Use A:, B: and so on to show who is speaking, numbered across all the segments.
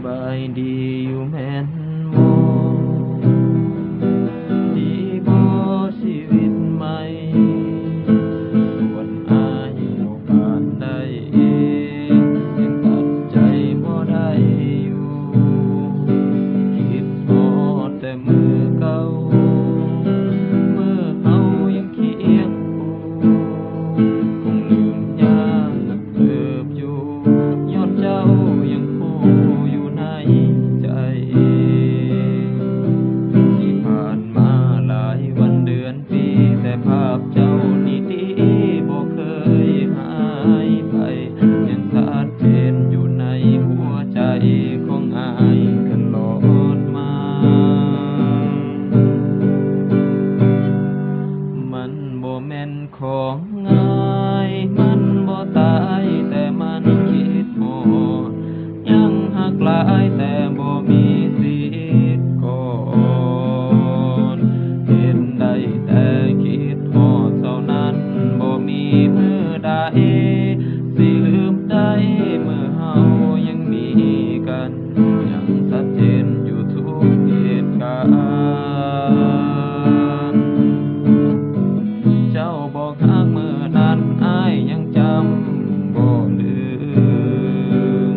A: บายดีอยู่แม่นบ่ดีบ่ชีวิตใหม่ส่วนอายบ่ปานใดยังตัดใจบ่ได้อยู่คิดฮอดแต่มือเก่าเมื่อเฮายังเคียงคู่คงลืมยากเติบอยู่ย้อนเจ้ายังคงอยู่ในใจที่ผ่านมาหลายวันเดือนปีแต่ภาพเจ้านี่ดีบ่เคยหายไปยังชัดเจนอยู่ในหัวใจของอายตลอดมามันบ่แม่นของง่ายมันบ่ตายแต่มันคิดฮอดยังหักหลายแต่บ่มีสิทธิ์ก่อนเห็นได้แต่คิดฮอดเท่านั้นบ่มีมือใดสิลืมได้เมื่อเฮายังมีกันยังชัดเจนอยู่ทุกเหตุการณ์เจ้าบอกฮักมื้อนั้นอายยังจำบ่ลืม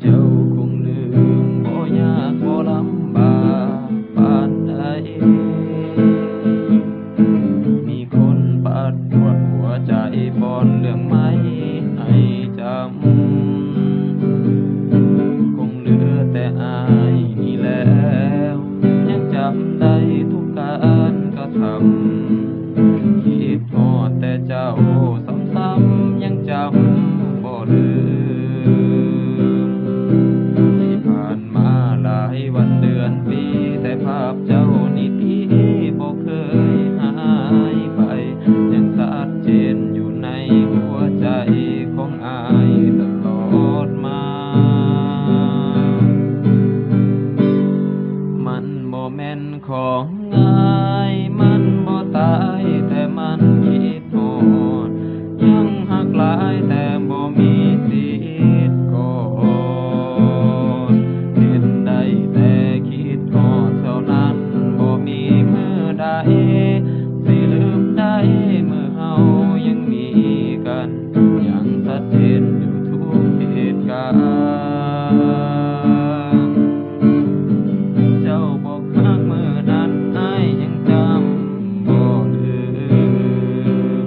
A: เจ้าคงลืมบ่ยากบ่ลำบากปานใดมีคนปาดปวดหัวใจป้อนเรื่องไม่ให้จำคงเหลือแต่อายนี่แล้วยังจำได้ทุกการกระทำคิดฮอดแต่เจ้าซ้ำๆยังจำบ่ลืมที่ผ่านมาหลายวันเดือนปีแต่ภาพเจ้านี่ดีบ่เคยหายไปยังชัดเจนอยู่ในหัวใจของอายตลอดมามันบ่แม่นของง่ายมันบ่ตายแต่มันคิดฮอดยังหักหลายแต่บ่มีสิทธิ์ก่อนเห็นได้แต่คิดฮอดเท่านั้นบ่มีมือใดสิลืมได้เมื่อเฮายังมีกันยังชัดเจนอยู่ทุกเหตุการณ์เจ้าบอกฮักมื้อนั้นอายยังจำบ่ลืม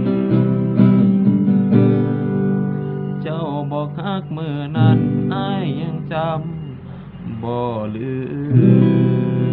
A: เจ้าบอกฮักมื้อนั้นอายยังจำบ่ลืม